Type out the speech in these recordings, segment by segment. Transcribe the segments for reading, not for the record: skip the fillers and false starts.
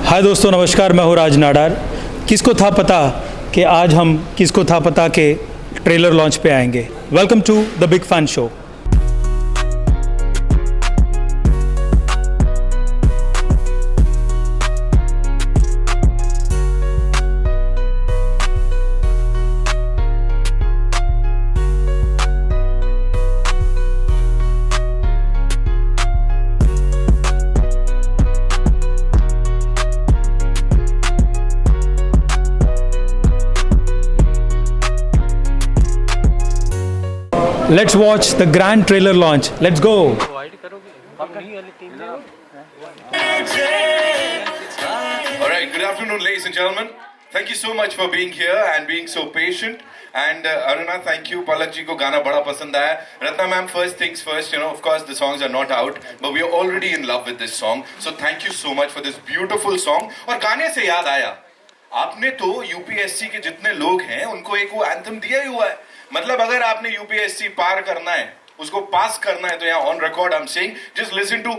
हाय दोस्तों, नमस्कार। मैं हूँ राज नाडार। किसको था पता कि आज हम किसको था पता के ट्रेलर लॉन्च पे आएंगे। Welcome to the big fan show. Let's watch the grand trailer launch. Let's go. Alright, good afternoon ladies and gentlemen. Thank you so much for being here and being so patient. And Aruna, thank you. Palak ji ko गाना बड़ा पसंद आया. Ratna ma'am, first things first, of course the songs are not out, but we are already in love with this song. So thank you so much for this beautiful song. और गाने से याद आया, आपने तो यूपीएससी के जितने लोग हैं उनको एक वो एंथम दिया ही हुआ है। मतलब अगर आपने यूपीएससी पार करना है, उसको पास करना है, तो यहाँ on record I am saying just listen to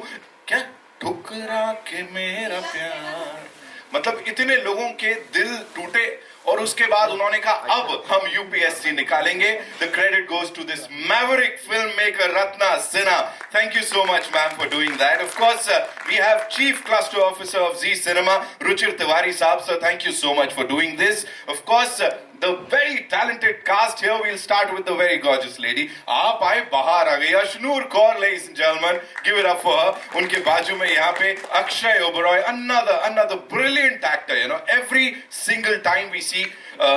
क्या ठुकरा के मेरा प्यार। मतलब इतने लोगों के दिल टूटे और उसके बाद उन्होंने कहा अब हम यूपीएससी निकालेंगे। The credit goes to this maverick film maker Ratna Sinha. Thank you so much ma'am for doing that. Of course we have chief cluster officer of ji cinema Ruchir Tiwari sahab. Sir thank you so much for doing this. Of course the very talented cast here. We'll start with the very gorgeous lady. आप आए बाहर आ गई, Ashnoor Kaur, ladies and gentlemen. Give it up for her. उनके बाजू में यहाँ पे Akshay Oberoi, another brilliant actor. Every single time we see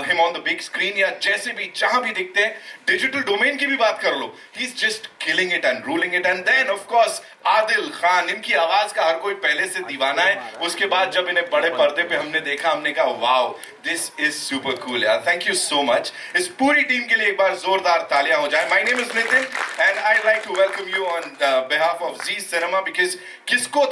him on the big screen या जैसे भी जहाँ भी दिखते हैं, digital domain की भी बात कर लो, he's just killing it and ruling it. And then of course Adil Khan, इनकी आवाज का हर कोई पहले से दीवाना है। उसके बाद जब इन्हें बड़े पर्दे पे हमने देखा, हमने कहा wow this is super cool यार। Thank you so much. इस पूरी टीम के लिए एक बार जोरदार तालियां हो जाए। My name is Nitin and I like to welcome you on behalf of ji cinema because किसको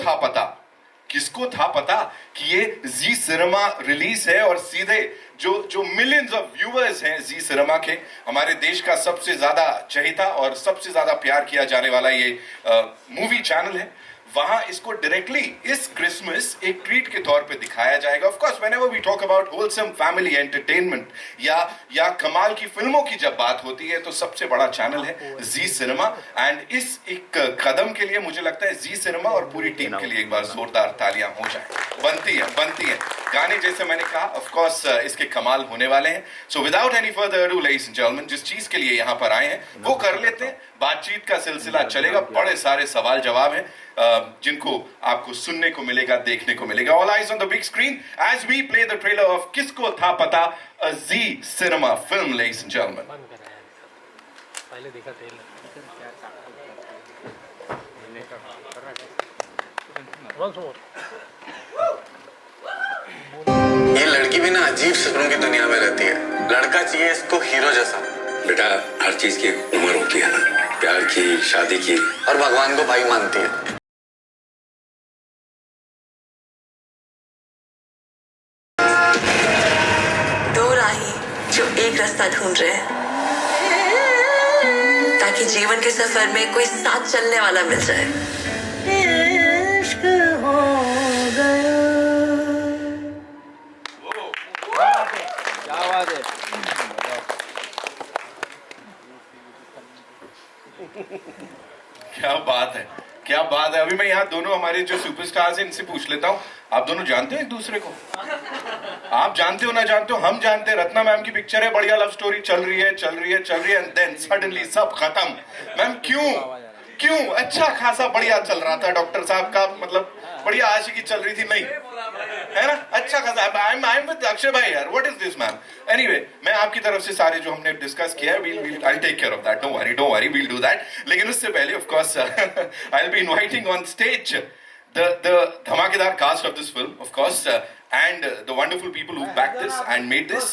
था पता कि ये जी सिनेमा रिलीज है और सीधे जो मिलियंस ऑफ व्यूअर्स हैं जी सिनेमा के, हमारे देश का सबसे ज्यादा चहेता और सबसे ज्यादा प्यार किया जाने वाला ये मूवी चैनल है, वहां इसको डायरेक्टली इस क्रिसमस एक ट्रीट के तौर पे दिखाया जाएगा। Of course whenever we talk about wholesome family entertainment या कमाल की फिल्मों की जब बात होती है तो सबसे बड़ा चैनल है जी सिनेमा। एंड इस एक कदम के लिए मुझे लगता है जी सिनेमा और पूरी टीम के लिए एक बार जोरदार तालियां हो जाए। बनती है। गाने जैसे मैंने कहा ऑफ कोर्स इसके कमाल होने वाले हैं। So without any further ado ladies and gentleman, जिस चीज के लिए यहाँ पर आए हैं वो कर लेते हैं। बातचीत का सिलसिला चलेगा, बड़े सारे सवाल जवाब हैं जिनको आपको सुनने को मिलेगा, देखने को मिलेगा। All eyes on the big screen as we play the trailer of Kisko था Pata, a Zee cinema film ladies and gentlemen. पहले देखा ट्रेलर। ये लड़की भी ना अजीब सपनों की दुनिया में रहती है। लड़का चाहिए इसको हीरो जैसा। बेटा हर चीज की एक उम्र होती है ना, प्यार की, शादी की, और भगवान को भाई मानती है। दो राही जो एक रास्ता ढूंढ रहे हैं ताकि जीवन के सफर में कोई साथ चलने वाला मिल जाए। इश्क हो गया। क्या बात है। अभी मैं यहाँ दोनों हमारे जो सुपरस्टार्स हैं इनसे पूछ लेता हूँ, आप दोनों जानते हो एक दूसरे को? आप जानते हो ना जानते हो, हम जानते हैं। रत्ना मैम की पिक्चर है, बढ़िया लव स्टोरी चल रही है एंड देन सडनली सब खत्म। मैम क्यों? अच्छा खासा बढ़िया चल रहा था, डॉक्टर साहब का मतलब बढ़िया आशिकी चल रही थी, नहीं है ना? अच्छा खासा। आई एम विद अक्षय भाई यार, what is this ma'am? Anyway, मैं आपकी तरफ से सारे जो हमने डिस्कस किया है I take care of that, don't worry we'll do that. लेकिन उससे पहले of course I will be inviting on stage the धमाकेदार cast of this film, of course, and the wonderful people who backed this and made this.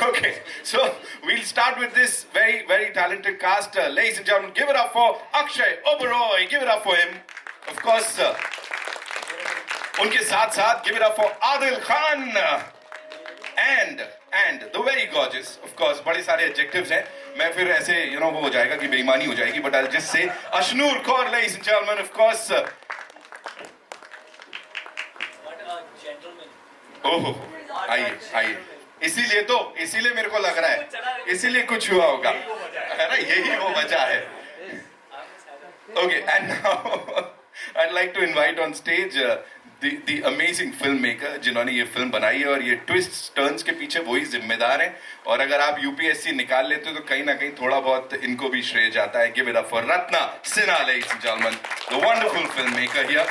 Okay, so we'll start with this very, very talented cast. Ladies and gentlemen, give it up for Akshay Oberoi. Give it up for him. Of course, उनके साथ give it up for Adil Khan and the very gorgeous. Of course, बड़े सारे adjectives हैं। मैं फिर ऐसे वो हो जाएगा कि बेईमानी हो जाएगी, but I'll just say Ashnur Kaur, ladies and gentlemen, of course. gentleman. ओहो, आइए आइए, इसीलिए मेरे को लग रहा है, इसीलिए कुछ हुआ होगा, है ना, यही वो वजह है. Okay, and now I'd like to invite on stage the amazing filmmaker जिन्होंने ये फिल्म बनाई है और ये twists turns के पीछे वही जिम्मेदार हैं. और अगर आप UPSC निकाल लेते हो तो कहीं ना कहीं थोड़ा बहुत इनको भी श्रेय जाता है. Give it up for Ratna Sinha, ladies and gentlemen, the wonderful filmmaker here.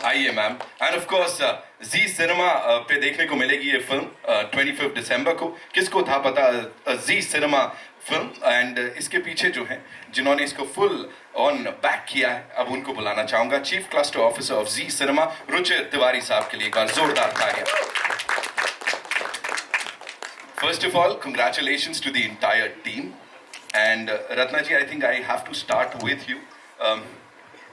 आइए ma'am. And of course Zee cinema पे देखने को मिलेगी ये फिल्म 25 दिसंबर को. किसको था पता, जी सिनेमा फिल्म. एंड इसके पीछे जो है जिन्होंने इसको फुल ऑन बैक किया है, अब उनको बुलाना चाहूंगा. Chief cluster officer of ji cinema Ruchir Tiwari sahab के लिए एक बार जोरदार तालियां. First of all congratulations to the entire team. And Ratna ji, I think I have to start with you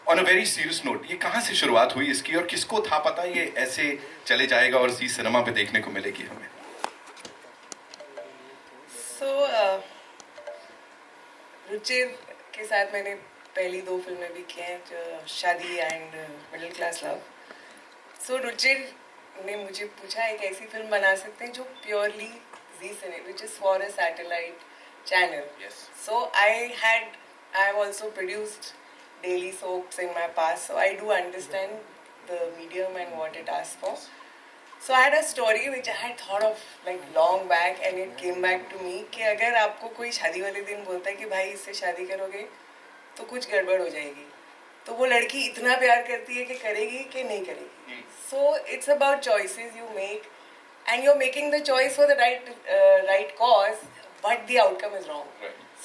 on a very serious note. ये कहाँ से शुरुआत हुई इसकी और किसको था पता ये ऐसे चले जाएगा और जी सिनेमा पे देखने को मिलेगी हमें? रुचिर के साथ मैंने पहली 2 फिल्में भी की हैं, जो शादी एंड मिडिल क्लास लव. सो रुचिर ने मुझे पूछा एक ऐसी फिल्म बना सकते हैं जो purely Zee cine, which is for a satellite channel. So I have also produced daily soaps in my past, so I do understand the medium and what it asks for. So I had a story which I had thought of like long back, and it came back to me कि अगर आपको कोई शादी वाले दिन बोलता है कि भाई इससे शादी करोगे तो कुछ गड़बड़ हो जाएगी, तो वो लड़की इतना प्यार करती है कि करेगी कि नहीं करेगी. So it's about choices you make, and you're making the choice for the right cause, but the outcome is wrong.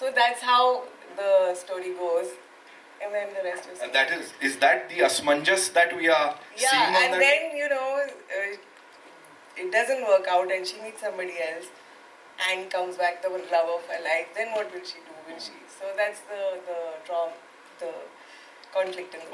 So that's how the story goes. And then the rest is. And that is that the asmanjas that we are seeing on and that? then you know it doesn't work out, and she meets somebody else, and comes back the love of her life. Then what will she do? Will she? So that's the trauma, the conflict in the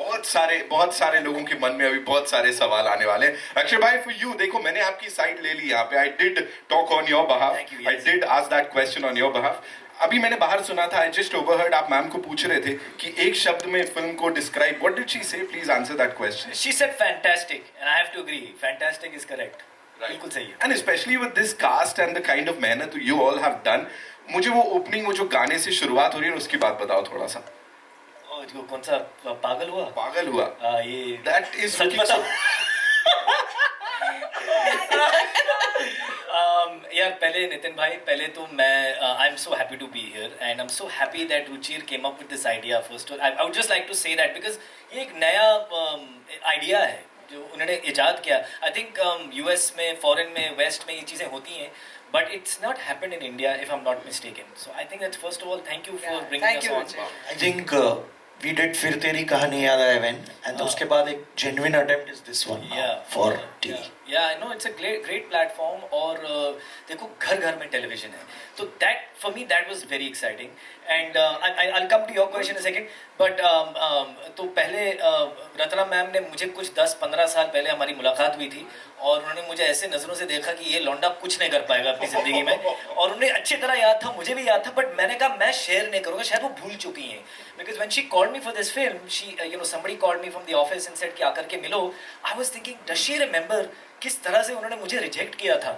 बहुत सारे लोगों के मन में अभी बहुत सारे सवाल आने वाले हैं. अक्षय भाई, for you, देखो मैंने आपकी साइड ले ली यहाँ पे. I did talk on your behalf. I did ask that question on your behalf. अभी मैंने बाहर सुना था, I just overheard, आप मैम को पूछ रहे थे कि एक शब्द में फिल्म को describe. What did she say? Please answer that question. She said fantastic, and I have to agree. Fantastic is correct. बिल्कुल सही है. And especially with this cast and the kind of मेहनत you all have done, मुझे वो opening, वो जो गाने से शुरुआत हो रही है उसकी बात बताओ थोड़ा सा. कौन सा पागल हुआ? पागल हुआ. ये That is सच बताओ. यार पहले नितिन भाई, पहले तो मैं I am so happy to be here, and I am so happy that Ruchir came up with this idea first. I would just like to say that because ये एक नया आइडिया है जो उन्होंने इजाद किया. आई थिंक यूएस में, फॉरेन में, वेस्ट में ये चीज़ें होती हैं, but it's not happened in India if I'm not mistaken. So I think that first of all, thank you for bringing us on. I think we did फिर तेरी कहानी याद आया when, and उसके बाद एक genuine attempt is this one for TV. Yeah, I know it's a great platform. और देखो घर घर में television है, तो that for me that was very exciting. And I'll come to your question in a second. But तो पहले Ratna ma'am ने मुझे कुछ 10-15 साल पहले हमारी मुलाकात हुई थी, और उन्होंने मुझे ऐसे नज़रों से देखा कि ये लौंडा कुछ नहीं कर पाएगा अपनी ज़िंदगी में, और उन्हें अच्छी तरह याद था, मुझे भी याद था, बट मैंने कहा मैं शेयर नहीं करूँगा, शायद वो भूल चुकी हैं. Because when she called me for this film, she somebody called me from the office and said कि आकर के मिलो. I was thinking, does she remember किस तरह से उन्होंने मुझे रिजेक्ट किया था?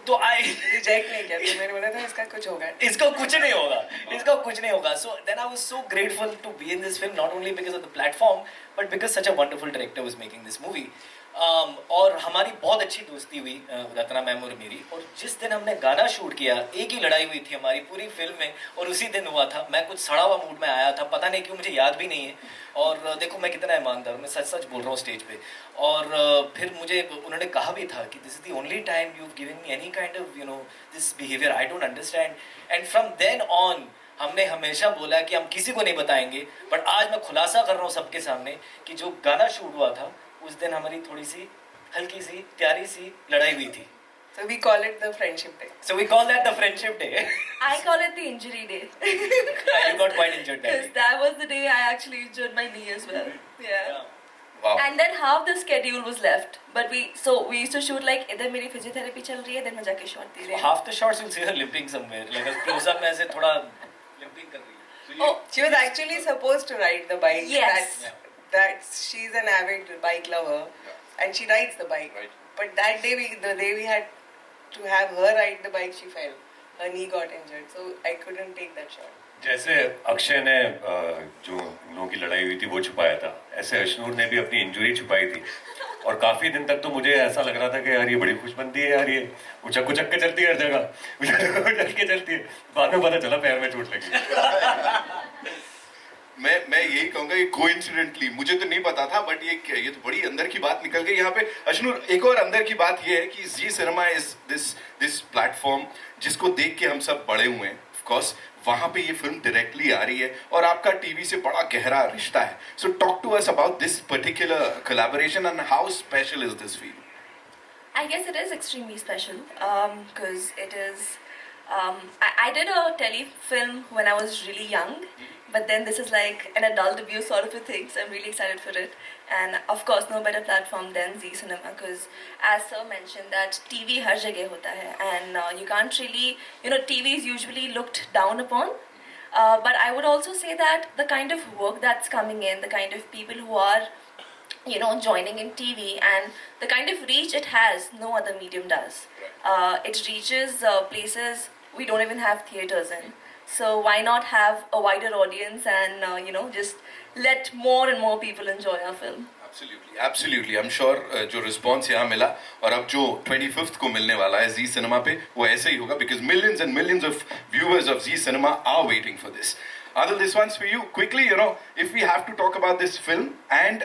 तो आई रिजेक्ट नहीं किया, तो मैंने बोला था इसका कुछ होगा, इसका कुछ नहीं होगा, इसका कुछ नहीं होगा. So then I was so grateful to be in this film, not only because of the platform, but because such a wonderful director was making this movie. और हमारी बहुत अच्छी दोस्ती हुई रत्ना मैम और मेरी, और जिस दिन हमने गाना शूट किया, एक ही लड़ाई हुई थी हमारी पूरी फिल्म में, और उसी दिन हुआ था. मैं कुछ सड़ा हुआ मूड में आया था, पता नहीं क्यों, मुझे याद भी नहीं है. और देखो मैं कितना ईमानदार हूँ, मैं सच सच बोल रहा हूँ स्टेज पे. और फिर मुझे उन्होंने कहा भी था कि this is the only time you have given me any kind of this behaviour, I don't understand. And from then on हमने हमेशा बोला कि हम किसी को नहीं बताएंगे, बट आज मैं खुलासा कर रहा हूँ सबके सामने कि जो गाना शूट हुआ था उस दिन हमारी थोड़ी सी हल्की सी प्यारी सी लड़ाई हुई थी. So we call it the friendship day. So we call that the friendship day. I call it the injury day. You got quite injured that Because day. that was the day I actually injured my knee as well. Yeah. Wow. And then half the schedule was left. But we used to shoot like इधर मेरी physiotherapy चल रही है, then मैं जाके shot दे रही हूँ. Half the shots you'll see her limping somewhere. Like a close up में ऐसे थोड़ा limping कर रही है. Oh, She was actually supposed to ride the bike. Yes. That's she's an avid bike lover, and she rides the bike. Right. but that day the day we had to have her ride the bike, she fell. Her knee got injured, so I couldn't take that shot. जैसे अक्षय ने जो इन लोगों की लड़ाई हुई थी वो छुपाया था, ऐसे अशनूर ने भी अपनी इंजरी छुपाई थी। और काफी दिन तक तो मुझे ऐसा लग रहा था कि यार ये बड़ी खुशबंदी है यार, ये उचक उचक के चलती है हर जगह, उचक के चलती है। बाद में पता चला पैर में चोट लगी। मैं यही कहूंगा कि कोइंसिडेंटली, मुझे तो नहीं पता था, बट ये तो बड़ी अंदर की बात निकल गई यहाँ पे। अशनूर, एक और अंदर की बात ये है कि जी सिनेमा इज दिस प्लेटफॉर्म जिसको देख के हम सब बड़े हुए हैं। ऑफ कोर्स वहां पे ये फिल्म डायरेक्टली आ रही है और आपका टीवी से बड़ा गहरा रिश्ता है। So talk to us about this particular collaboration and how special is this film? I guess it is extremely special because it is. I did a telefilm when I was really young, but then this is like an adult debut sort of a thing, so I'm really excited for it. And of course, no better platform than Zee Cinema because, as Sir mentioned, that TV har jagah hota hai, and you can't really, TV is usually looked down upon. But I would also say that the kind of work that's coming in, the kind of people who are joining in TV and the kind of reach it has, no other medium does. It reaches places we don't even have theaters in. So why not have a wider audience and just let more and more people enjoy our film. Absolutely. I'm sure जो response यहाँ मिला और अब जो 25th को मिलने वाला है जी सिनेमा पे वो ऐसे ही होगा because millions and millions of viewers of Zee Cinema are waiting for this. Adil, this one's for you. Quickly, if we have to talk about this film and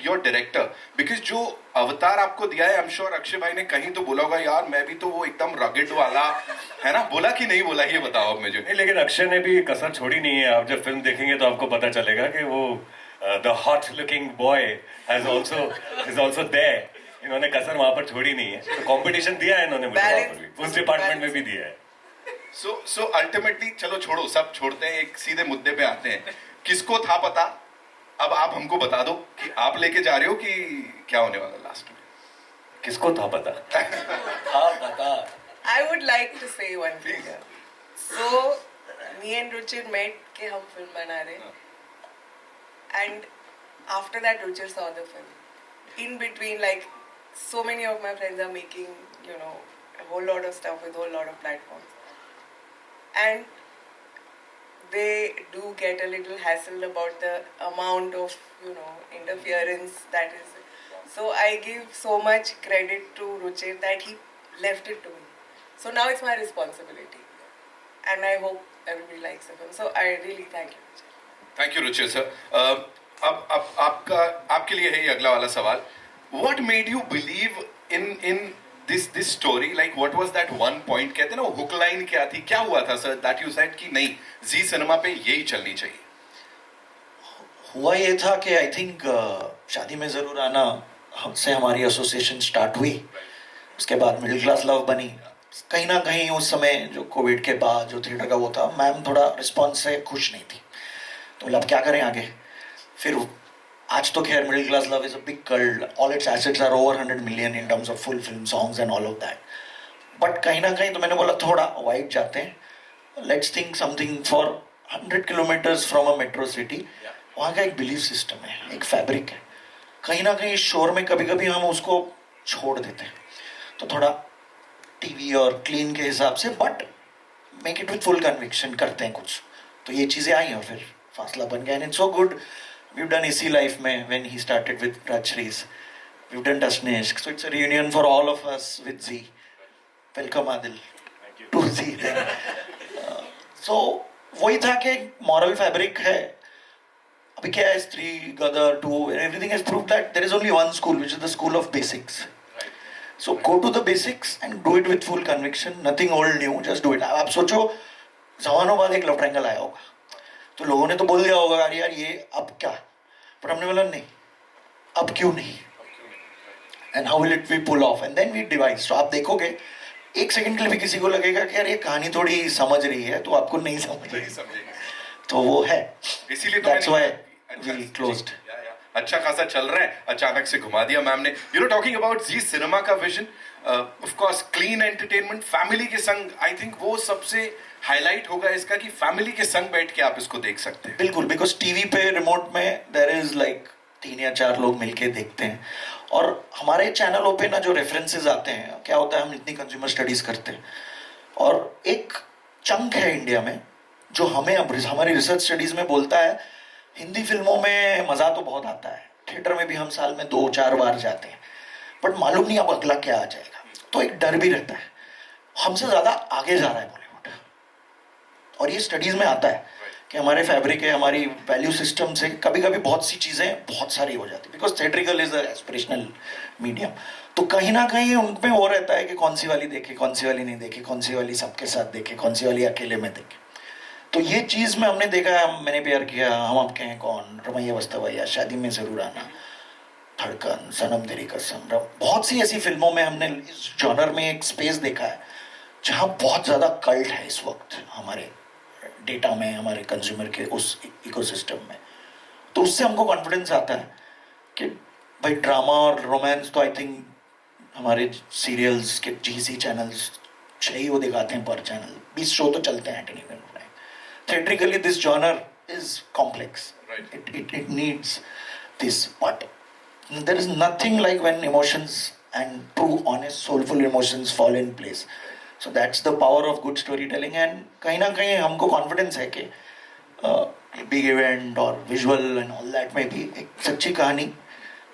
your director, because जो अवतार आपको दिया है, I'm sure Akshay भाई ने कहीं तो बोला होगा यार मैं भी तो वो एकदम रगड़ वाला है ना, बोला कि नहीं बोला ये बताओ अब मुझे। नहीं, लेकिन अक्षय ने भी कसर छोड़ी नहीं है। आप जब फिल्म देखेंगे तो आपको पता चलेगा कि वो the hot looking boy is also there. इन्होंने कसर वहां पर छोड़ी नहीं है, तो कंपटीशन दिया है इन्होंने मुझे वहां पर भी, उस डिपार्टमेंट में भी दिया है। So ultimately, चलो छोड़ो, सब छोड़ते हैं, एक सीधे मुद्दे पे आते हैं। किसको था पता, अब आप हमको बता दो कि आप लेके जा रहे हो कि क्या होने वाला लास्ट में? किसको था पता? हाँ पता। I would like to say one thing. So me and Ruchir met कि हम फिल्म बना रहे, and after that Ruchir saw the film. In between, like so many of my friends are making a whole lot of stuff with a whole lot of platforms. And they do get a little hassled about the amount of interference that is. So I give so much credit to Ruchir that he left it to me. So now it's my responsibility, and I hope everybody likes the film. So I really thank you, Ruchir. Thank you, Ruchir sir. अब आपके लिए है ये अगला वाला सवाल. What made you believe in this story? Like what was that one point? कहते हैं ना हुक लाइन क्या थी, क्या हुआ था सर that you said कि नहीं जी सिनेमा पे यही चलनी चाहिए? हुआ ये था कि आई थिंक शादी में ज़रूर आना हमसे हमारी एसोसिएशन स्टार्ट हुई, उसके बाद मिडिल क्लास लव बनी। कहीं ना कहीं उस समय जो कोविड के बाद जो थिएटर का वो था, मैम थोड़ा रिस्पॉन्स से खुश नहीं थी, तो अब क्या करें आगे। फिर आज तो खैर middle class love is a big cult, all its assets are over 100 million in terms of full film songs and all of that. But कहीं ना कहीं तो मैंने बोला थोड़ा वाइड जाते हैं, let's think something for 100 kilometres from a metro city. वहाँ का एक बिलीफ सिस्टम है, एक फैब्रिक है, कहीं ना कहीं शोर में कभी कभी हम उसको छोड़ देते हैं, तो थोड़ा टीवी और क्लीन के हिसाब से but make it with full conviction करते हैं कुछ, तो ये चीज़ें आई और फिर फासला बन गया। And it's so good, we've done इसी लाइफ में when he started with Rajshree's, we've done Dashneshk, so it's a reunion for all of us with Zee. Welcome Adil to Zee then. So वही था कि moral fabric है। अभी क्या है, स्त्री, गदर, to, everything has proved that there is only one school, which is the school of basics. So go to the basics and do it with full conviction, nothing old new, just do it. आप सोचो जमानों बाद एक love triangle आया होगा, तो लोगों ने तो बोल दिया होगा यार ये अब क्या, पर हमने बोला नहीं, अब क्यों नहीं, and how will it be pull off, and then we devise. तो आप देखोगे एक सेकंड के लिए भी किसी को लगेगा कि यार ये कहानी थोड़ी समझ रही है, तो आपको नहीं समझ रही, तो वो है, इसीलिए दैट्स व्हाई वी क्लोज्ड। अच्छा खासा चल रहा है, अचानक से घुमा दिया मैम ने। टॉकिंग अबाउट जी सिनेमा का vision, of course clean entertainment, family के संग, आई थिंक वो सबसे हाईलाइट होगा इसका कि फैमिली के संग बैठ के आप इसको देख सकते हैं। बिल्कुल, बिकॉज टीवी पे रिमोट में देयर इज लाइक 3 या 4 लोग मिलके देखते हैं, और हमारे चैनलों पे ना जो रेफरेंसेस आते हैं, क्या होता है, हम इतनी कंज्यूमर स्टडीज करते हैं और एक चंक है इंडिया में जो हमें अब हमारी रिसर्च स्टडीज में बोलता है हिंदी फिल्मों में मज़ा तो बहुत आता है, थिएटर में भी हम साल में 2-4 बार जाते हैं, बट मालूम नहीं अब अगला क्या आ जाएगा। तो एक डर भी रहता है, हमसे ज़्यादा आगे जा रहा है बॉलीवुड, और ये स्टडीज़ में आता है कि हमारे फैब्रिक है, हमारी वैल्यू सिस्टम से कभी कभी बहुत सी चीज़ें बहुत सारी हो जाती, because theatrical is a aspirational medium. तो कहीं ना कहीं उनमें वो रहता है कि कौन सी वाली देखे, कौन सी वाली नहीं देखे, कौन सी वाली सबके साथ देखे, कौन सी वाली अकेले में देखे। तो ये चीज़ में हमने देखा, मैंने प्यार किया, हम आपके हैं कौन, रमैया वस्तावैया, शादी में ज़रूर आना, धड़कन, सनम तेरी कसम, बहुत सी ऐसी फिल्मों में हमने इस जॉनर में एक स्पेस देखा है जहाँ बहुत ज़्यादा कल्ट है इस वक्त हमारे डेटा में, हमारे कंज्यूमर के उस इकोसिस्टम में। तो उससे हमको कॉन्फिडेंस आता है कि भाई ड्रामा और रोमांस तो आई थिंक हमारे सीरियल्स के जीसी चैनल्स 6 ही वो दिखाते हैं पर चैनल, 20 शो तो चलते हैं at any given time. Theatrically this genre is complex, Right. It needs this, but there is nothing like when emotions and true honest soulful emotions fall in place. So that's the power of good storytelling, and कहीं ना कहीं हमको confidence है कि big event और visual and all that में भी एक सच्ची कहानी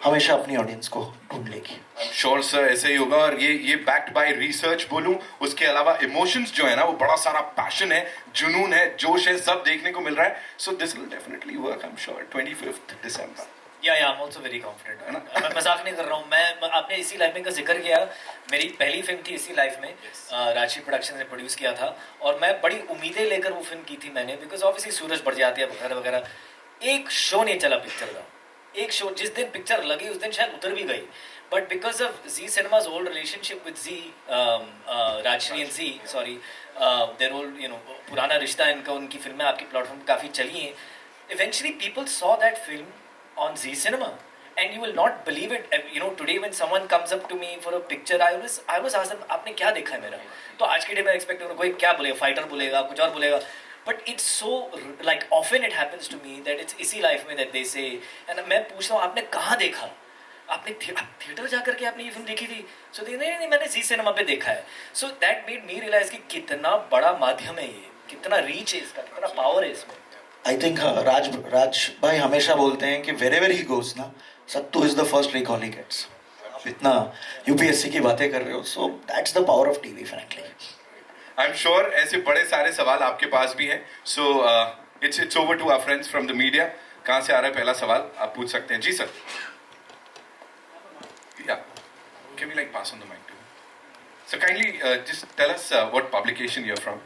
हमेशा अपनी ऑडियंस को ढूंढ लेगी। श्योर सर ऐसे ही होगा, और ये बैक्ड बाय रिसर्च बोलूं, उसके अलावा इमोशंस जो है ना, वो बड़ा सारा पैशन है, जुनून है, जोश है, सब देखने को मिल रहा है। So this will definitely work, I am sure. 25 दिसंबर। या I am also very confident. मैं मजाक नहीं कर रहा हूँ, मैं आपने इसी लाइफ में का जिक्र किया, मेरी पहली फिल्म थी इसी लाइफ में, राशि प्रोडक्शन ने प्रोड्यूस किया था, और मैं बड़ी उम्मीदें लेकर वो फिल्म की थी मैंने, बिकॉज ऑब्वियसली सूरज बढ़ जाती है वगैरह वगैरह। एक शो नहीं चला पिक्चर का, एक शो, जिस दिन पिक्चर लगी उस दिन शायद उतर भी गई, but because of Zee cinema's old relationship with Zee, Rajshri and Zee, sorry, their old पुराना रिश्ता इनका, उनकी फिल्में आपकी प्लेटफॉर्म पे काफ़ी चली हैं। Eventually people saw that film on Zee cinema, and you will not believe it, today when someone comes up to me for a picture, I always ask them, आपने क्या देखा है मेरा? तो आज के डे में एक्सपेक्ट करूँ कोई क्या बोलेगा, फाइटर बोलेगा, कुछ और बोलेगा, but it's so like often it happens to me that it's इसी लाइफ में that they say, and मैं पूछता हूँ आपने कहाँ देखा, आपने थिएटर जाकर के आपने ये फिल्म देखी थी? So नहीं मैंने जी सिनेमा पे देखा है। So that made me realize कि कितना बड़ा माध्यम है ये, कितना रीच है इसका, कितना पावर है इसमें। आई थिंक राज भाई हमेशा बोलते हैं कि वेरेवर ही गोस ना, sattu is the first recall he gets. आप इतना यूपीएससी की बातें कर रहे हो, so that's the power of TV frankly. I am sure ऐसे बड़े सारे सवाल आपके पास भी हैं। So it's over to our friends from the media. कहाँ से आ रहा है पहला सवाल, आप पूछ सकते हैं। जी sir. Yeah can we like pass on the mic to sir, kindly just tell us what publication you are from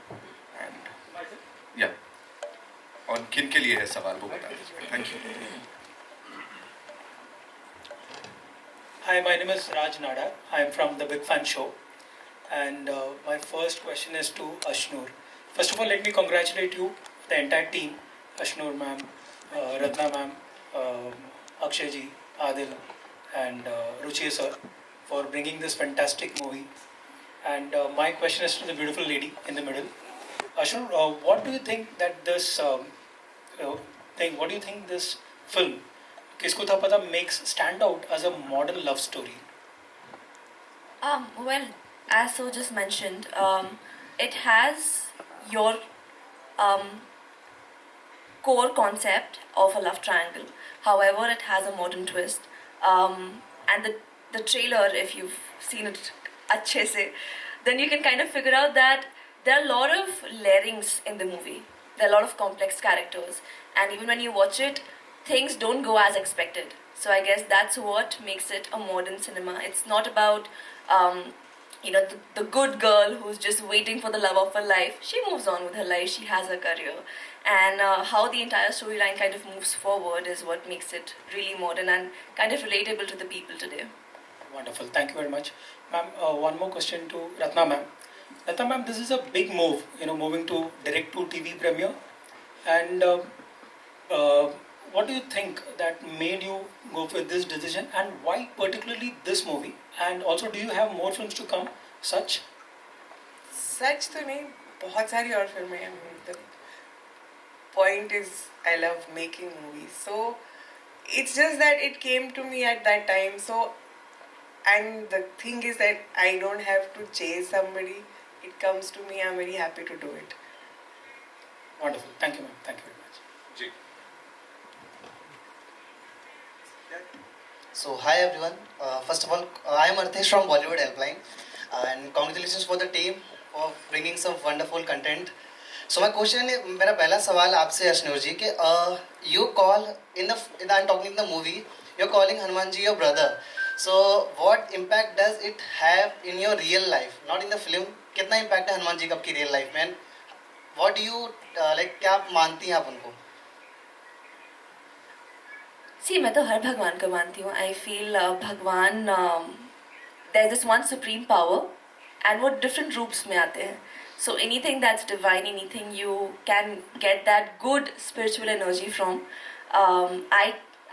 and या और किन के लिए है सवाल वो बता दीजिए। Thank you. Hi, my name is Raj Nada. I am from the Big Fan Show, and my first question is to Ashnur. First of all, let me congratulate you, the entire team, Ashnur ma'am, Ratna ma'am, Akshay ji, Adil, and Ruchi sir, for bringing this fantastic movie. And my question is to the beautiful lady in the middle. Ashnur, what do you think that this What do you think this film, किसको था पता, makes stand out as a modern love story? Well, as so just mentioned, it has your core concept of a love triangle. However, it has a modern twist. And the trailer, if you've seen it अच्छे से, then you can kind of figure out that there are a lot of layerings in the movie. There are a lot of complex characters, and even when you watch it, things don't go as expected. So I guess that's what makes it a modern cinema. It's not about the good girl who's just waiting for the love of her life. She moves on with her life, she has her career, and how the entire storyline kind of moves forward is what makes it really modern and kind of relatable to the people today. Wonderful, thank you very much, ma'am. One more question to Ratna ma'am. Ratna ma'am, this is a big move, moving to direct to TV premiere, and what do you think that made you go for this decision, and why particularly this movie? And also, do you have more films to come such? सच तो नहीं, बहुत सारी और फिल्में हैं। The point is, I love making movies. So it's just that it came to me at that time. So and the thing is that I don't have to chase somebody. It comes to me. I'm very happy to do it. Wonderful. Thank you, ma'am. Thank you very much. Ji So, hi everyone. First of all, I am Arthesh from Bollywood Helpline, and congratulations for the team for bringing some wonderful content. So, my question is, मेरा पहला सवाल आपसे अश्नूर जी कि you call in the I'm talking in the movie, you're calling Hanuman ji your brother. So, what impact does it have in your real life, not in the film? कितना impact है हनुमान जी का आपकी real life में? What do you like? क्या आप मानती हैं आप उनको? सी मैं तो हर भगवान को मानती हूँ. आई फील भगवान there is this one supreme power and वो डिफरेंट रूप्स में आते हैं. So anything that's divine, anything you can get that good spiritual energy from,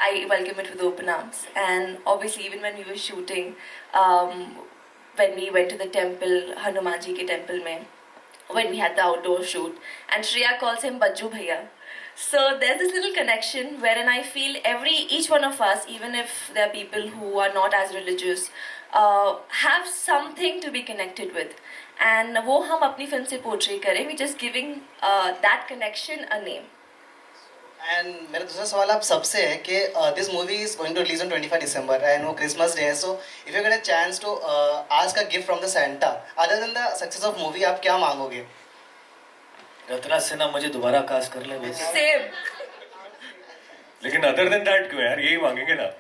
I welcome it with open arms. And obviously even when we were shooting, when we went to the temple, Hanuman ji ke temple mein, when we had the outdoor shoot, and Shreya calls him Bajju Bhaiya. So there's this little connection wherein I feel each one of us, even if there are people who are not as religious, have something to be connected with. And वो हम अपनी film से portray करें, we're just giving that connection a name. And मेरा दूसरा सवाल आप सबसे है कि this movie is going to release on 25 December and वो क्रिसमस डे है. So if you get a chance to ask a gift from the Santa other than the success of movie, आप क्या मांगोगे? रत्ना सिन्हा मुझे दोबारा कास्ट कर ले बस. Same. लेकिन अदर देन दैट क्यों यार, यही मांगेंगे ना.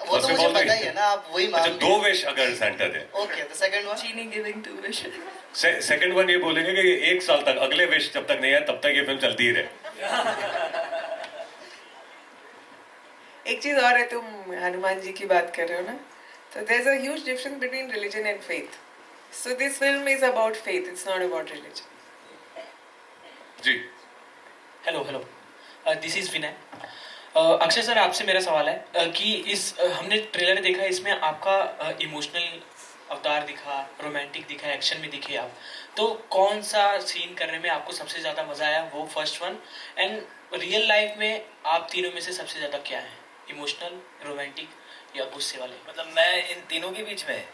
वो तो मुझे पता ही है ना, आप वही अच्छा, मांगोगे. 2 विश अगर centre they. Okay, the second one. Genie giving 2 wishes. Second one ये बोलेंगे कि 1 साल तक, अगले विश जब तक नहीं है तब तक ये फिल्म चलती ही रहे. एक चीज और है, तुम हनुमान जी की बात कर रहे हो ना, so there's a huge difference between religion and faith. So this film is about faith. It's not about religion. जी hello this is Vinay. Akshay sir, आपसे मेरा सवाल है कि हमने ट्रेलर देखा, इसमें आपका इमोशनल अवतार दिखा, रोमांटिक दिखा, एक्शन में दिखे आप. तो कौन सा सीन करने में आपको सबसे ज़्यादा मज़ा आया, वो first one. And real life में आप तीनों में से सबसे ज़्यादा क्या है, इमोशनल, रोमांटिक या गुस्से वाले? मतलब मैं इन तीनों के बीच में,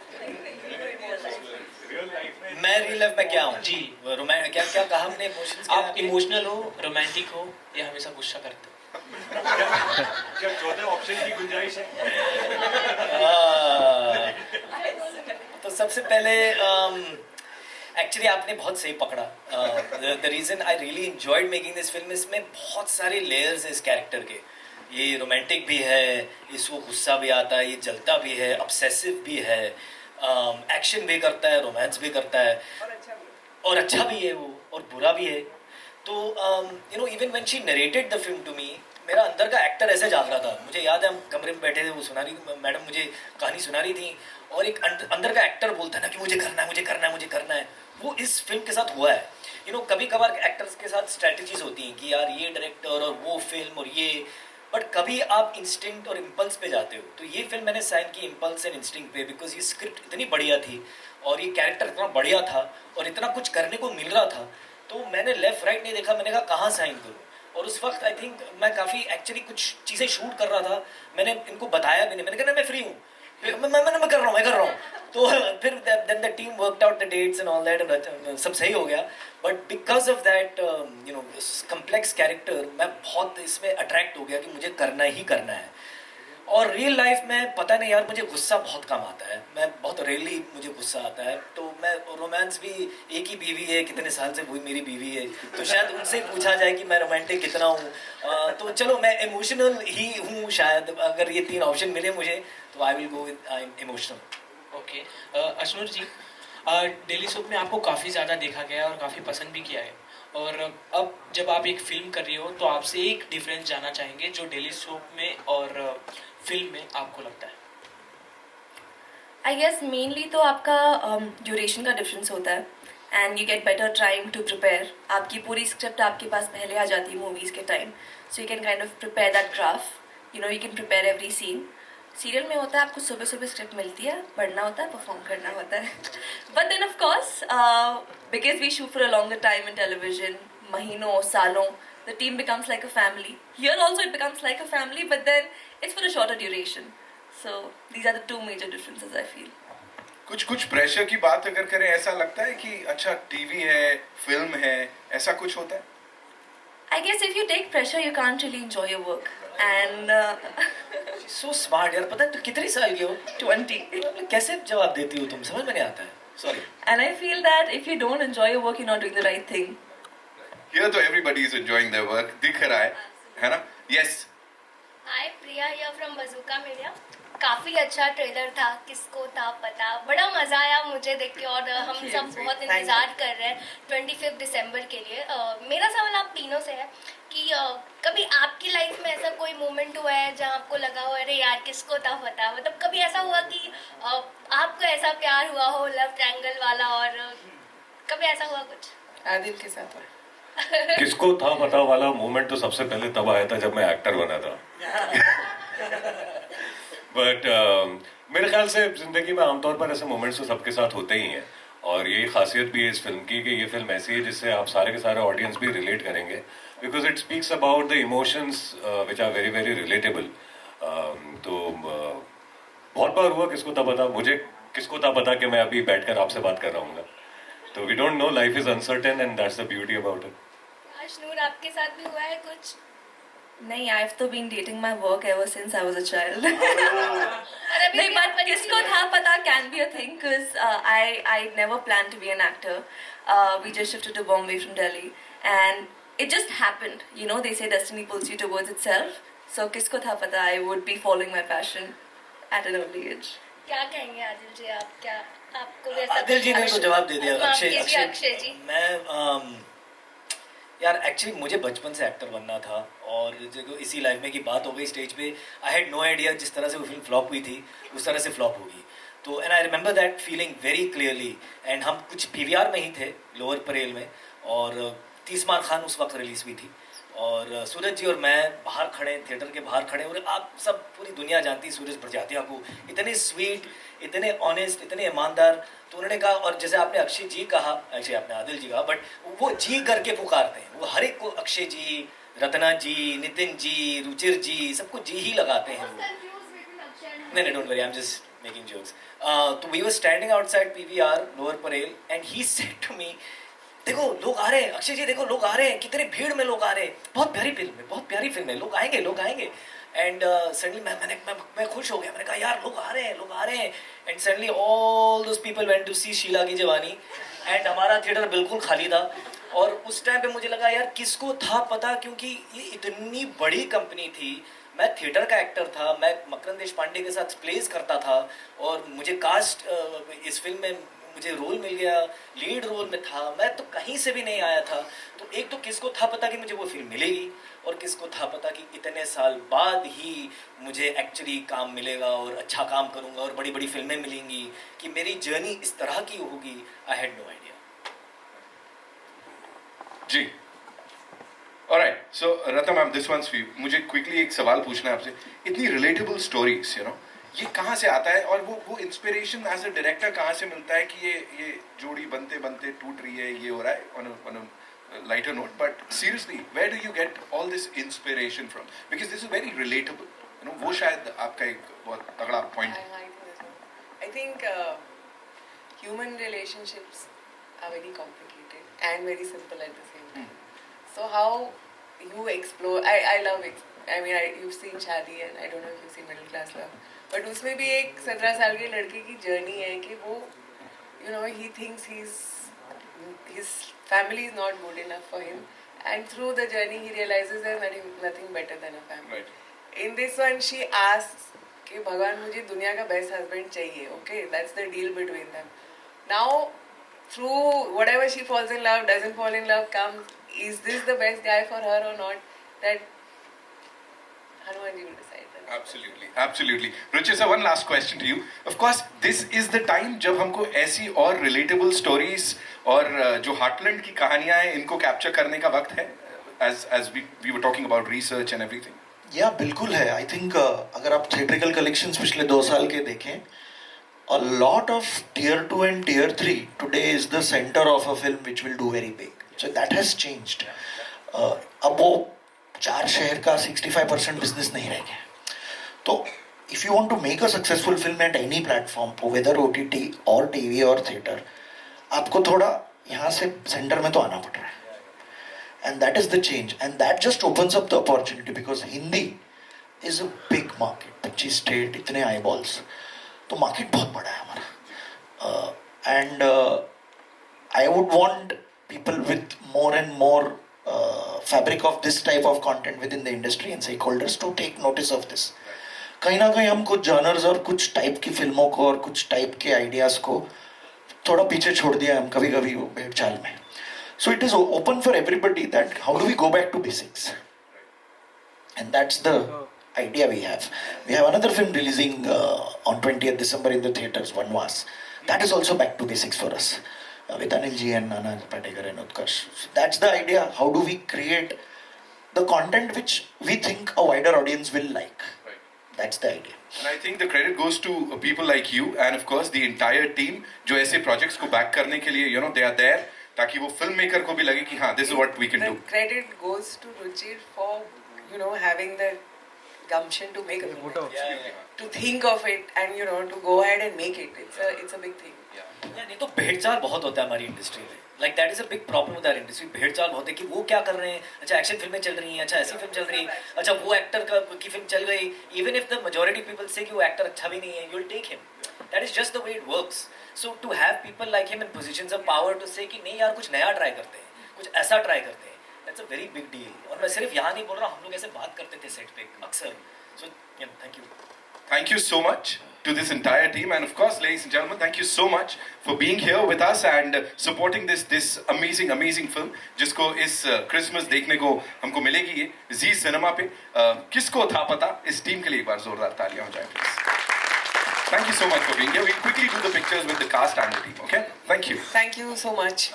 मैं रियल लाइफ में क्या हूँ जी, क्या क्या कहा हमने, इमोशंस? आप इमोशनल हो, रोमांटिक हो या हमेशा गुस्सा करते हो? क्या 14 ऑप्शन की गुंजाइश है? तो सबसे पहले एक्चुअली आपने बहुत सही पकड़ा. The reason I really enjoyed making this film, इसमें बहुत सारे लेयर्स हैं इस कैरेक्टर के. ये रोमांटिक भी है, इसको गुस्सा भी आता है, ये जलता भी है, ऑब्सेसिव भी है, एक्शन भी करता है, रोमांस भी करता है, और अच्छा भी है वो, और बुरा भी है. तो you know even when she narrated the film to me, मेरा अंदर का एक्टर ऐसे जाग रहा था. मुझे याद है हम कमरे में बैठे थे, वो सुना रही मैडम मुझे कहानी सुना रही थी, और एक अंदर का एक्टर बोलता है ना कि मुझे करना है, मुझे करना है, मुझे करना है. वो इस फिल्म के साथ हुआ है. यू नो कभी कभार एक्टर्स के साथ स्ट्रैटेजीज होती हैं कि यार ये डायरेक्टर और वो फिल्म और ये, बट कभी आप इंस्टिंक्ट और इम्पल्स पे जाते हो. तो ये फिल्म मैंने साइन की इम्पल्स एंड इंस्टिंक्ट पे, बिकॉज ये स्क्रिप्ट इतनी बढ़िया थी और ये कैरेक्टर इतना बढ़िया था और इतना कुछ करने को मिल रहा था. तो मैंने लेफ्ट राइट नहीं देखा, मैंने कहा कहाँ साइन करूँ. और उस वक्त आई थिंक मैं काफ़ी एक्चुअली कुछ चीज़ें शूट कर रहा था. मैंने इनको बताया भी नहीं, मैंने कहा ना मैं फ्री हूँ, मैं कर रहा हूँ. तो फिर then the team worked out the dates and all that, सब सही हो गया. But because of that you know complex character, मैं बहुत इसमें अट्रैक्ट हो गया कि मुझे करना ही करना है. और रियल लाइफ में पता नहीं यार, मुझे गुस्सा बहुत कम आता है. मैं बहुत रेयरली मुझे गुस्सा आता है. तो मैं रोमांस भी, एक ही बीवी है, कितने साल से वही मेरी बीवी है, तो शायद उनसे पूछा जाए कि मैं रोमांटिक कितना हूँ. तो चलो मैं इमोशनल ही हूँ शायद. अगर ये 3 ऑप्शन मिले मुझे तो I will go with emotional. Okay. Ashnoor ji, daily soap में आपको काफ़ी ज़्यादा देखा गया और काफ़ी पसंद भी किया है, और अब जब आप एक फिल्म कर रही हो तो आपसे एक डिफरेंस जानना चाहेंगे जो डेली सोप में और फिल्म में आपको लगता है. आई गेस मेनली तो आपका ड्यूरेशन का डिफरेंस होता है, and you get better time to prepare. आपकी पूरी स्क्रिप्ट आपके पास पहले आ जाती है मूवीज़ के time, so you can kind of prepare that draft. You know you can prepare every scene. Serial में होता है आपको सुबह सुबह स्क्रिप्ट मिलती है, पढ़ना होता है, परफॉर्म करना होता है. But then of course because we shoot for a longer time in television, महीनों सालों, the team becomes like a family. Here also it becomes like a family, but then it's for a shorter duration. So these are the 2 major differences I feel. कुछ pressure की बात अगर करें, ऐसा लगता है कि अच्छा टीवी है, फिल्म है, ऐसा कुछ होता है? I guess if you take pressure, you can't really enjoy your work. And so smart यार, पता है तू कितनी साल की हो? 20. कैसे जवाब देती हो तुम, समझ में नहीं आता है. Sorry. And I feel that if you don't enjoy your work, you're not doing the right thing. Here तो everybody is enjoying their work, दिख रहा है ना? Yes. Hi Priya here from Bazooka media. काफ़ी अच्छा ट्रेलर था, किसको था पता. बड़ा मज़ा आया मुझे देख के और हम सब बहुत इंतज़ार कर रहे हैं 25 दिसंबर के लिए. मेरा सवाल आप तीनों से है कि कभी आपकी लाइफ में ऐसा कोई मोमेंट हुआ है जहाँ आपको लगा हो अरे यार किसको था पता, मतलब कभी ऐसा हुआ कि आपको ऐसा प्यार हुआ हो लव ट्रायंगल वाला, और कभी ऐसा हुआ कुछ? आदिल के साथ हुआ. किसको था पता वाला मोमेंट तो सबसे पहले तब आया था जब मैं एक्टर बना था. बट मेरे ख्याल से जिंदगी में आमतौर पर ऐसे मोमेंट्स तो सबके साथ होते ही हैं, और यही खासियत भी है इस फिल्म की कि ये फिल्म ऐसी है जिससे आप सारे के सारे ऑडियंस भी रिलेट करेंगे, because it speaks about the emotions which are very very relatable. तो बहुत बार हुआ किसको था पता, मुझे किसको था पता कि मैं अभी बैठकर आपसे बात कर रहा हूँ. तो we don't know, life is uncertain and that's the beauty about it. Ashnoor आपके साथ भी हुआ है कुछ? नहीं, I've तो been dating my work ever since I was a child. नहीं, but किसको था पता can be a thing because I never planned to be an actor. We just shifted to Bombay from Delhi and it just happened. You know, they say destiny pulls you towards itself. So किसको था पता I would be following my passion at an early age. क्या कहेंगे आदिल जी आप, क्या आपको भी ऐसा? आदिल जी ने तो जवाब दे दिया. अक्षय जी. मैं यार एक्चुअली मुझे बचपन से एक्टर बनना था, और जो इसी लाइफ में की बात हो गई स्टेज पे, आई हैड नो आइडिया जिस तरह से वो फिल्म फ्लॉप हुई थी उस तरह से फ्लॉप होगी. तो and I remember that feeling very clearly. And हम कुछ पीवीआर में ही थे लोअर परेल में, और 30 मार खान उस वक्त रिलीज हुई थी, और सूरज जी और मैं बाहर खड़े, थिएटर के बाहर खड़े, और आप सब पूरी दुनिया जानती है सूरज प्रजातिया को, इतने स्वीट, इतने ऑनेस्ट, इतने ईमानदार. तो उन्होंने कहा, और जैसे आपने अक्षय जी कहा, एक्चुअली आपने आदिल जी कहा, बट वो जी करके पुकारते हैं, वो हर एक को अक्षय जी, रत्ना जी, नितिन जी, रुचिर जी, सबको जी ही लगाते हैं वो. नहीं, don't worry, I am just making jokes. तो we were standing outside PVR Lower Parel and he said to me, देखो लोग आ रहे हैं, अक्षय जी देखो लोग आ रहे हैं, कितने भीड़ में लोग आ रहे हैं, बहुत प्यारी फिल्म है, बहुत प्यारी फिल्म है, लोग आएंगे. एंड सडनली मैं खुश हो गया. मैंने कहा यार लोग आ रहे हैं. And suddenly all those people went to see Sheila Ki Jawani, and हमारा थिएटर बिल्कुल खाली था. और उस टाइम पे मुझे लगा यार किसको था पता, क्योंकि ये इतनी बड़ी कंपनी थी. मैं थिएटर का एक्टर था, मैं मकरंद देशपांडे के साथ प्लेस करता था, और मुझे कास्ट इस फिल्म में मुझे रोल मिल गया, लीड रोल में था. मैं तो कहीं से भी नहीं आया था. तो एक तो किसको था पता कि मुझे वो फिल्म मिलेगी, और किसको था पता कि इतने साल बाद ही मुझे एक्चुअली काम मिलेगा और अच्छा काम करूंगा और बड़ी बड़ी फिल्में मिलेंगी, कि मेरी जर्नी इस तरह की होगी. I had no idea. जी. Alright, so Ratna ma'am, this one's for you. मुझे क्विकली एक सवाल पूछना है आपसे. इतनी रिलेटेबल स्टोरीज, यू नो, ये कहाँ से आता है, और वो इंस्पिरेशन एज अ डायरेक्टर कहाँ से मिलता है कि ये जोड़ी बनते बनते टूट रही है, ये हो रहा है on a lighter note, but seriously, where do you get all this inspiration from? Because this is very relatable, you know. वो शायद आपका एक बहुत तगड़ा point है. I think human relationships are very complicated and very simple at the same time. So how you explore, I love it. I mean, you've seen शादी, and I don't know if you've seen Middle Class Love, but उसमें भी एक 17 साल के लड़के की journey है कि वो, you know, he thinks his family is not good enough for him, and through the journey he realizes there's nothing better than a family. Right. In this one she asks कि भगवान मुझे दुनिया का best husband चाहिए. Okay, that's the deal between them. Now through whatever she falls in love, doesn't fall in love, comes, is this the best guy for her or not? That Hanuman ji will decide that. Absolutely. Ruchir sir, one last question to you. Of course, this is the time जब हमको ऐसी और relatable stories और जो heartland की कहानियाँ हैं, इनको capture करने का वक्त है, as we were talking about research and everything. या बिल्कुल है. आई थिंक अगर आप थिएट्रिकल कलेक्शंस पिछले 2 साल के देखें, a lot of tier 2 and tier 3 today is the center of a film which will do very big. So that has changed. अब वो 4 शहर का 65% बिजनेस नहीं रह गया. तो if you want to make a successful film at any platform, whether OTT or TV or theater, आपको थोड़ा यहाँ से सेंटर में तो आना पड़ रहा है. And that is the change. And that just opens up the opportunity because Hindi is a big market. 25 state, इतने eyeballs. तो market बहुत बड़ा है हमारा. And I would want people with more and more fabric of this type of content within the industry and stakeholders to take notice of this. कहीं ना कहीं हम कुछ जॉनर्स और कुछ टाइप की फिल्मों को और कुछ टाइप के आइडियाज को थोड़ा पीछे छोड़ दिया हम कभी कभी भेड़ चाल में. So it is open for everybody that how do we go back to basics, and that's the idea we have. We have another film releasing on 20th December in the theaters, Vanvas. That is also back to basics for us with Anil ji and Nana Patekar and Utkarsh. So that's the idea. How do we create the content which we think a wider audience will like? That's the idea. And I think the credit goes to people like you and of course the entire team जो ऐसे projects को back करने के लिए they are there ताकि वो filmmaker को भी लगे कि हाँ this is what we can do. The credit goes to Ruchir for having the gumption to make a film. To think of it and to go ahead and make it. It's a big thing. नहीं तो भेड़चाल बहुत होता है हमारी industry में. Like that is a big problem with our industry. भेड़चाल बहुत है कि वो क्या कर रहे हैं. अच्छा एक्शन फिल्में चल रही हैं. अच्छा ऐसी फिल्म चल रही है. अच्छा वो एक्टर की फिल्म चल गई. Even if the majority people say कि वो एक्टर अच्छा भी नहीं है, you'll take him. That is just the way it works. So to have people like him in positions of power to say कि नहीं यार कुछ नया ट्राई करते हैं, कुछ ऐसा ट्राई करते हैं. That's a very big deal. और मैं सिर्फ यहाँ नहीं बोल रहा, हम लोग ऐसे बात करते थे सेट पे अक्सर. So thank you. Thank you so much to this entire team and of course ladies and gentlemen thank you so much for being here with us and supporting this amazing film जिसको इस Christmas देखने को हमको मिलेगी ये जी cinema पे. किसको था पता. इस टीम के लिए एक बार जोरदार तालियां हो जाए please. Thank you so much for being here. We'll quickly do the pictures with the cast and the team. Okay? Thank you. Thank you so much.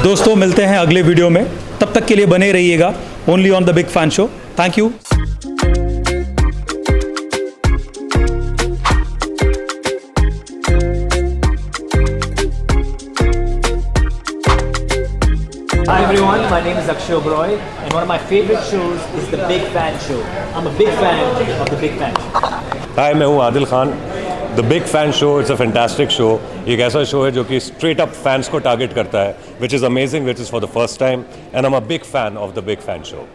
दोस्तों मिलते हैं अगले वीडियो में. तब तक के लिए बने रहिएगा only on the big fan show. Thank you. Hi everyone, my name is Akshay Oberoi and one of my favorite shows is The Big Fan Show. I'm a big fan of The Big Fan Show. Hi, मैं हूँ Adil Khan. The big fan show it's a fantastic show. एक ऐसा show है जो कि straight up fans को target करता है, which is amazing, which is for the first time, and I am a big fan of the big fan show.